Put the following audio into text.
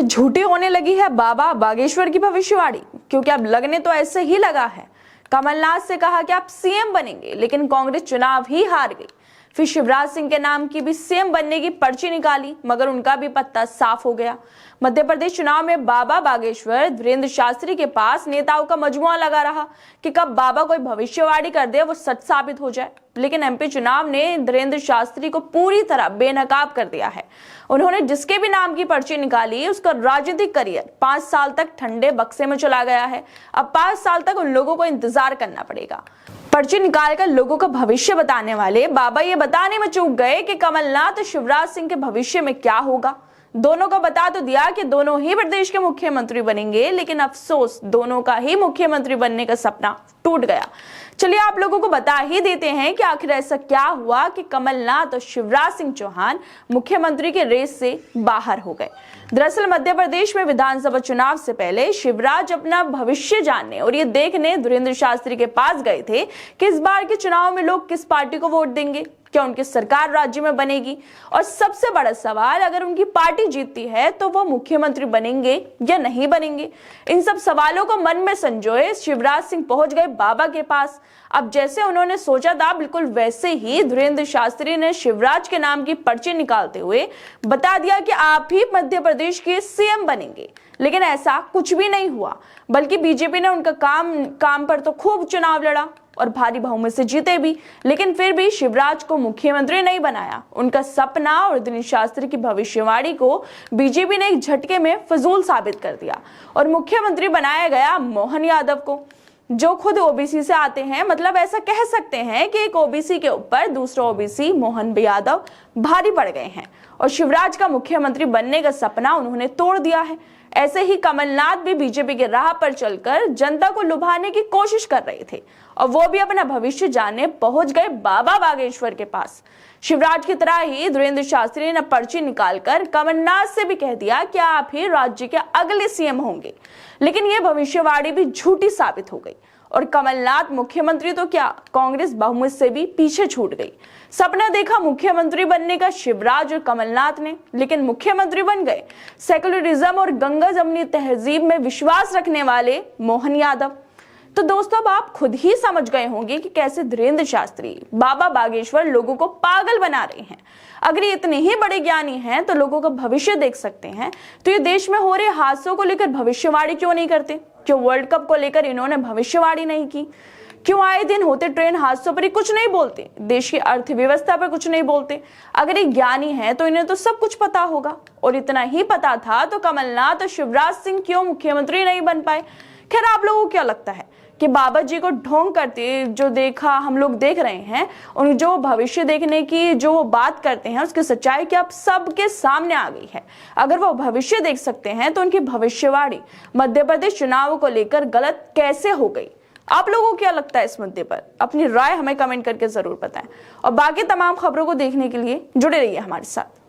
कि झूठी होने लगी है बाबा बागेश्वर की भविष्यवाणी, क्योंकि अब लगने तो ऐसे ही लगा है। कमलनाथ से कहा कि आप सीएम बनेंगे, लेकिन कांग्रेस चुनाव ही हार गई। फिर शिवराज सिंह के नाम की भी सीएम बनने की पर्ची निकाली, मगर उनका भी पत्ता साफ हो गया। मध्य प्रदेश चुनाव में बाबा बागेश्वर धीरेन्द्र शास्त्री के पास नेताओं का मजमुआ लगा रहा कि कब बाबा कोई भविष्यवाणी कर दे वो सच साबित हो जाए। लेकिन एमपी चुनाव ने धीरेन्द्र शास्त्री को पूरी तरह बेनकाब कर दिया है। उन्होंने जिसके भी नाम की पर्ची निकाली, उसका राजनीतिक करियर 5 साल तक ठंडे बक्से में चला गया है। अब 5 साल तक उन लोगों को इंतजार करना पड़ेगा। पर्ची निकालकर लोगों का भविष्य बताने वाले बाबा ये बताने में चूक गए कि कमलनाथ और शिवराज सिंह के भविष्य में क्या होगा। दोनों को बता तो दिया कि दोनों ही प्रदेश के मुख्यमंत्री बनेंगे, लेकिन अफसोस दोनों का ही मुख्यमंत्री बनने का सपना टूट गया। चलिए आप लोगों को बता ही देते हैं कि आखिर ऐसा क्या हुआ कि कमलनाथ और शिवराज सिंह चौहान मुख्यमंत्री के रेस से बाहर हो गए। दरअसल मध्य प्रदेश में विधानसभा चुनाव से पहले शिवराज अपना भविष्य जानने और ये देखने धीरेन्द्र शास्त्री के पास गए थे कि इस बार के चुनाव में लोग किस पार्टी को वोट देंगे, क्या उनकी सरकार राज्य में बनेगी, और सबसे बड़ा सवाल, अगर उनकी पार्टी जीतती है तो वो मुख्यमंत्री बनेंगे या नहीं बनेंगे। इन सब सवालों को मन में संजोए शिवराज सिंह पहुंच गए बाबा के पास। अब जैसे उन्होंने सोचा था, बिल्कुल वैसे ही धीरेन्द्र शास्त्री ने शिवराज के नाम की पर्ची निकालते हुए बता दिया कि आप ही मध्य प्रदेश के सीएम बनेंगे। लेकिन ऐसा कुछ भी नहीं हुआ, बल्कि बीजेपी ने उनका काम पर तो खूब चुनाव लड़ा और भारी बहुमत से जीते भी, लेकिन फिर भी शिवराज को मुख्यमंत्री नहीं बनाया। उनका सपना और धीरेन्द्र शास्त्री की भविष्यवाणी को बीजेपी ने एक झटके में फजूल साबित कर दिया और मुख्यमंत्री बनाया गया मोहन यादव को, जो खुद ओबीसी से आते हैं। मतलब ऐसा कह सकते हैं कि एक ओबीसी के ऊपर दूसरा ओबीसी मोहन यादव भारी पड़ गए हैं और शिवराज का मुख्यमंत्री बनने का सपना उन्होंने तोड़ दिया है। ऐसे ही कमलनाथ भी बीजेपी के राह पर चलकर जनता को लुभाने की कोशिश कर रहे थे और वो भी अपना भविष्य जानने पहुंच गए बाबा बागेश्वर के पास। शिवराज की तरह ही धीरेन्द्र शास्त्री ने पर्ची निकालकर कमलनाथ से भी कह दिया कि आप ही राज्य के अगले सीएम होंगे। लेकिन यह भविष्यवाणी भी झूठी साबित हो गई और कमलनाथ मुख्यमंत्री तो क्या, कांग्रेस बहुमत से भी पीछे छूट गई। सपना देखा मुख्यमंत्री बनने का शिवराज और कमलनाथ ने, लेकिन मुख्यमंत्री बन गए सेकुलरिज्म और गंगा जमनी तहजीब में विश्वास रखने वाले मोहन यादव। तो दोस्तों अब आप खुद ही समझ गए होंगे कि कैसे धीरेन्द्र शास्त्री बाबा बागेश्वर लोगों को पागल बना रहे हैं। अगर ये इतने ही बड़े ज्ञानी हैं तो लोगों का भविष्य देख सकते हैं, तो ये देश में हो रहे हादसों को लेकर भविष्यवाणी क्यों नहीं करते? क्यों वर्ल्ड कप को लेकर इन्होंने भविष्यवाणी नहीं की? क्यों आए दिन होते ट्रेन हादसों पर ही कुछ नहीं बोलते? देश की अर्थव्यवस्था पर कुछ नहीं बोलते? अगर ये ज्ञानी है तो इन्हें तो सब कुछ पता होगा, और इतना ही पता था तो कमलनाथ और शिवराज सिंह क्यों मुख्यमंत्री नहीं बन पाए? खैर आप लोगों को क्या लगता है कि बाबा जी को ढोंग करते जो देखा हम लोग देख रहे हैं, उन जो भविष्य देखने की जो बात करते हैं उसकी सच्चाई क्या अब सबके सामने आ गई है? अगर वो भविष्य देख सकते हैं तो उनकी भविष्यवाणी मध्य प्रदेश चुनाव को लेकर गलत कैसे हो गई? आप लोगों को क्या लगता है इस मुद्दे पर? अपनी राय हमें कमेंट करके जरूर बताएं और बाकी तमाम खबरों को देखने के लिए जुड़े रहिए हमारे साथ।